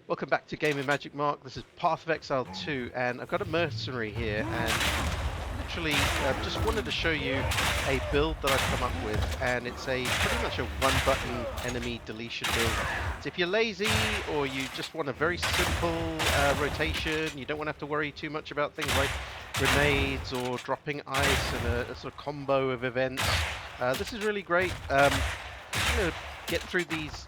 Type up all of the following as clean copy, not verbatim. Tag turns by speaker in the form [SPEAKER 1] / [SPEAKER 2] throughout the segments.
[SPEAKER 1] Welcome back to Gaming Magic Mark. This is Path of Exile 2, and I've got a Mercenary here, and literally just wanted to show you a build that I've come up with, and it's a pretty much a one-button enemy deletion build. So if you're lazy, or you just want a very simple rotation, you don't want to have to worry too much about things like grenades or dropping ice and a sort of combo of events, this is really great. I'm going to get through these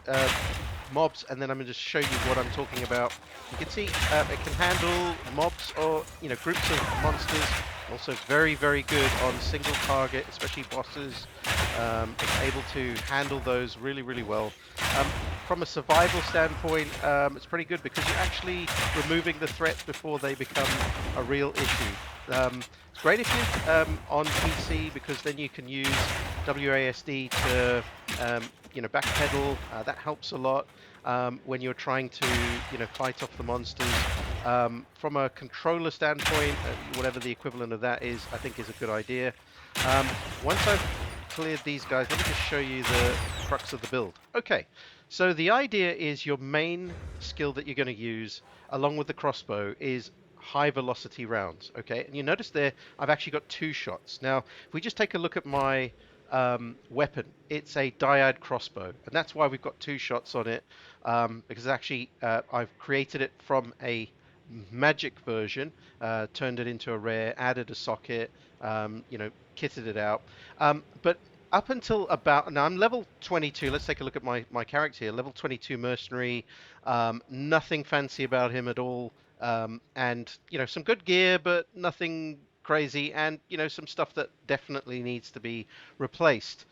[SPEAKER 1] mobs, and then I'm going to just show you what I'm talking about. You can see it can handle mobs or groups of monsters. Also very, very good on single target, especially bosses. It's able to handle those really, really well. From a survival standpoint, it's pretty good because you're actually removing the threats before they become a real issue. It's great if you're on PC, because then you can use WASD to backpedal. That helps a lot when you're trying to fight off the monsters. From a controller standpoint, whatever the equivalent of that is, I think is a good idea. Once I've cleared these guys, let me just show you the crux of the build. Okay, so the idea is your main skill that you're going to use along with the crossbow is high velocity rounds. Okay, and you notice there I've actually got two shots. Now if we just take a look at my weapon, it's a dyad crossbow, and that's why we've got two shots on it, because actually I've created it from a magic version, turned it into a rare, added a socket, kitted it out. But up until about now, I'm level 22. Let's take a look at my character here. Level 22 mercenary. Nothing fancy about him at all. And some good gear, but nothing crazy, and some stuff that definitely needs to be replaced.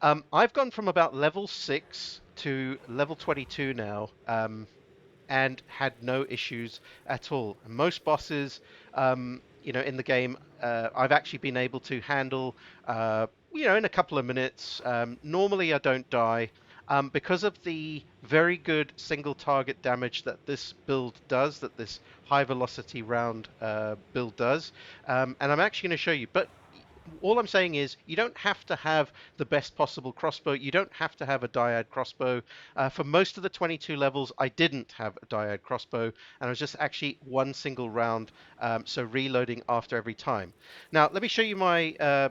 [SPEAKER 1] I've gone from about level 6 to level 22 now, and had no issues at all. Most bosses, in the game, I've actually been able to handle, in a couple of minutes. Normally, I don't die. Because of the very good single target damage that this build does, that this high velocity round build does, and I'm actually going to show you. But all I'm saying is you don't have to have the best possible crossbow. You don't have to have a dyad crossbow. For most of the 22 levels, I didn't have a dyad crossbow, and I was just actually one single round, so reloading after every time. Now, let me show you my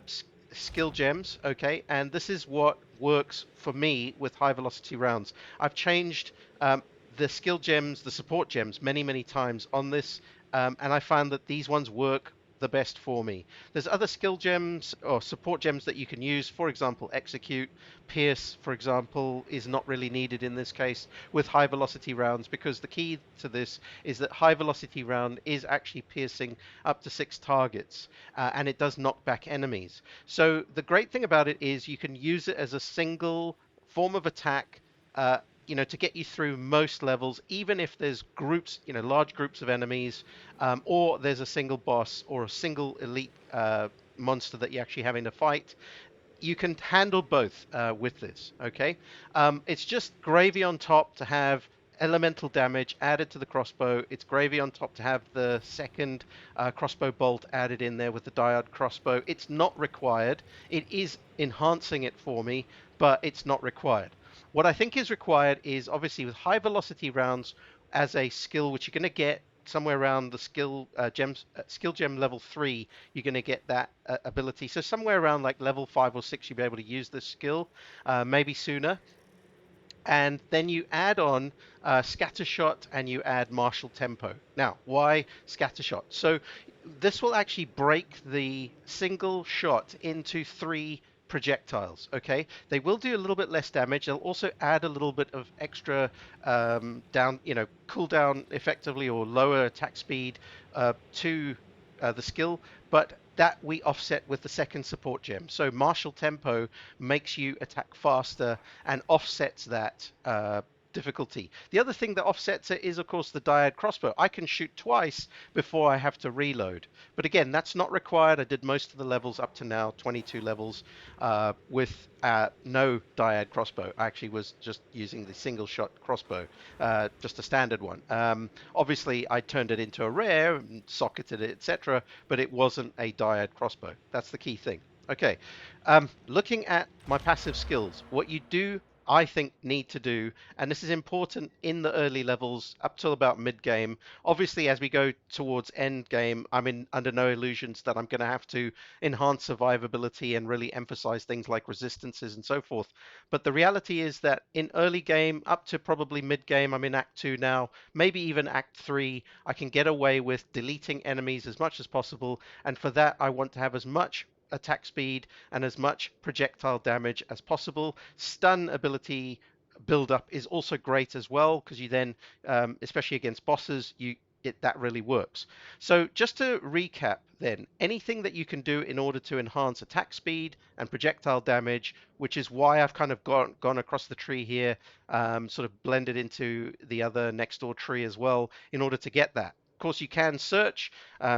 [SPEAKER 1] skill gems, okay? And this is what works for me with high velocity rounds. I've changed the skill gems, the support gems, many, many times on this, and I found that these ones work the best for me. There's other skill gems or support gems that you can use. For example, execute, pierce, for example, is not really needed in this case with high velocity rounds, because the key to this is that high velocity round is actually piercing up to 6 targets, and it does knock back enemies. So the great thing about it is you can use it as a single form of attack, to get you through most levels, even if there's groups, large groups of enemies, or there's a single boss or a single elite monster that you're actually having to fight. You can handle both with this, okay? It's just gravy on top to have elemental damage added to the crossbow. It's gravy on top to have the second crossbow bolt added in there with the dyad crossbow. It's not required. It is enhancing it for me, but it's not required. What I think is required is obviously with high velocity rounds as a skill, which you're going to get somewhere around the skill gem level 3, you're going to get that ability. So somewhere around like level 5 or 6, you'll be able to use this skill, maybe sooner. And then you add on Scattershot, and you add Martial Tempo. Now, why Scattershot? So this will actually break the single shot into 3 projectiles. Okay, they will do a little bit less damage. They'll also add a little bit of extra cooldown effectively, or lower attack speed to the skill, but that we offset with the second support gem. So Martial Tempo makes you attack faster and offsets that difficulty. The other thing that offsets it is, of course, the dyad crossbow. I can shoot twice before I have to reload. But again, that's not required. I did most of the levels up to now, 22 levels, with no dyad crossbow. I actually was just using the single shot crossbow, just a standard one. Obviously, I turned it into a rare, and socketed it, etc., but it wasn't a dyad crossbow. That's the key thing. Okay, looking at my passive skills, what you do I think need to do, and this is important in the early levels up till about mid game. Obviously, as we go towards end game, I'm in under no illusions that I'm going to have to enhance survivability and really emphasize things like resistances and so forth. But the reality is that in early game, up to probably mid game, I'm in Act 2 now, maybe even Act 3, I can get away with deleting enemies as much as possible. And for that, I want to have as much attack speed and as much projectile damage as possible. Stun ability build up is also great as well, because you then, especially against bosses, that really works. So just to recap then, anything that you can do in order to enhance attack speed and projectile damage, which is why I've kind of gone across the tree here, sort of blended into the other next door tree as well, in order to get that. Of course, you can search,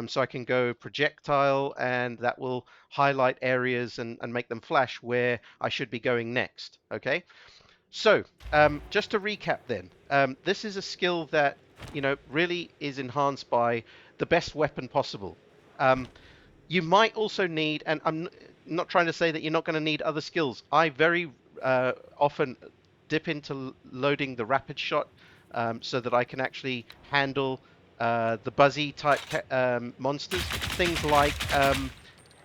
[SPEAKER 1] so I can go projectile, and that will highlight areas and make them flash where I should be going next. Okay, so just to recap then, this is a skill that really is enhanced by the best weapon possible. You might also need, and I'm not trying to say that you're not going to need other skills. I very often dip into loading the rapid shot, so that I can actually handle the buzzy type monsters, things like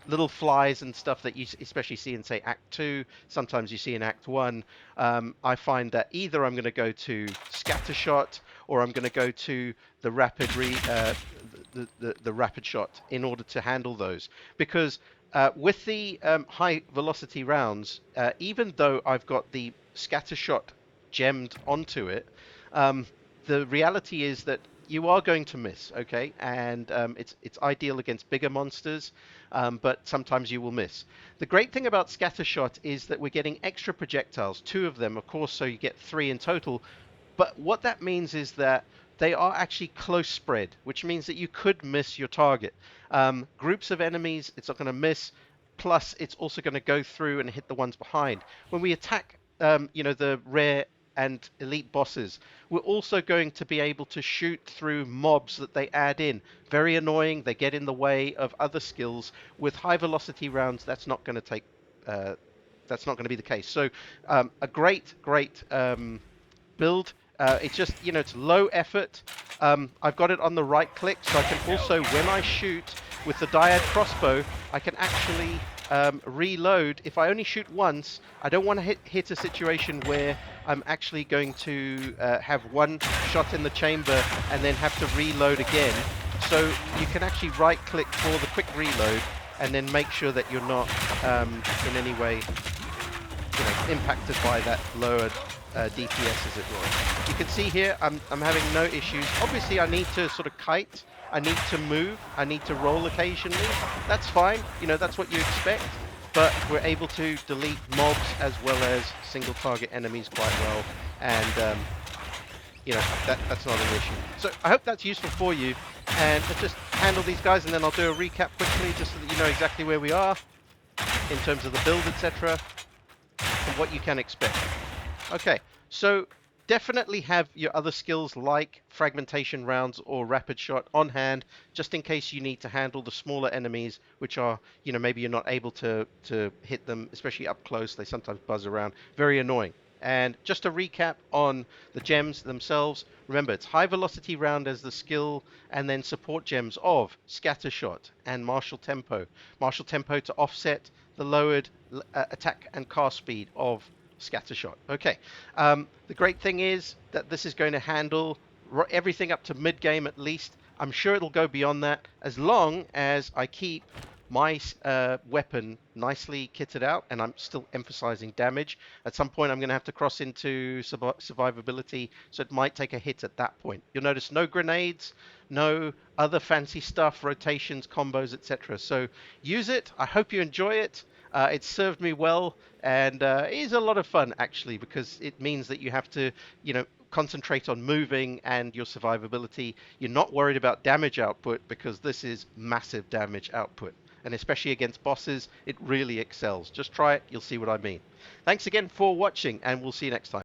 [SPEAKER 1] little flies and stuff that you especially see in, say, Act 2, sometimes you see in Act 1. I find that either I'm going to go to Scattershot, or I'm going to go to the the rapid shot in order to handle those. Because with the high velocity rounds, even though I've got the Scattershot gemmed onto it, the reality is that you are going to miss, okay? And it's ideal against bigger monsters, but sometimes you will miss. The great thing about Scattershot is that we're getting extra projectiles, 2 of them, of course, so you get 3 in total. But what that means is that they are actually close spread, which means that you could miss your target. Groups of enemies, it's not going to miss. Plus, it's also going to go through and hit the ones behind. When we attack, the rare and elite bosses, we're also going to be able to shoot through mobs that they add in. Very annoying. They get in the way of other skills. With high velocity rounds, that's not going to take. That's not going to be the case. So, a great build. It's just, it's low effort. I've got it on the right click, so I can also, when I shoot with the Dyad crossbow, I can actually reload. If I only shoot once, I don't want to hit a situation where I'm actually going to have one shot in the chamber and then have to reload again. So you can actually right click for the quick reload and then make sure that you're not in any way impacted by that lowered DPS, as it were. You can see here I'm having no issues. Obviously I need to sort of kite, I need to move, I need to roll occasionally. That's fine, that's what you expect, but we're able to delete mobs as well as single target enemies quite well, and that's not an issue. So I hope that's useful for you, and let's just handle these guys and then I'll do a recap quickly just so that you know exactly where we are in terms of the build, etc., and what you can expect. Okay, so definitely have your other skills like fragmentation rounds or rapid shot on hand, just in case you need to handle the smaller enemies, which are, maybe you're not able to hit them, especially up close. They sometimes buzz around. Very annoying. And just to recap on the gems themselves, remember it's high velocity round as the skill, and then support gems of Scattershot and Martial Tempo. Martial Tempo to offset the lowered attack and cast speed of Scattershot. Okay, the great thing is that this is going to handle everything up to mid-game at least. I'm sure it'll go beyond that as long as I keep my weapon nicely kitted out and I'm still emphasizing damage. At some point I'm going to have to cross into survivability, so it might take a hit at that point. You'll notice no grenades, no other fancy stuff, rotations, combos, etc. So use it. I hope you enjoy it. It's served me well, and it is a lot of fun actually, because it means that you have to, concentrate on moving and your survivability. You're not worried about damage output because this is massive damage output, and especially against bosses, it really excels. Just try it, you'll see what I mean. Thanks again for watching, and we'll see you next time.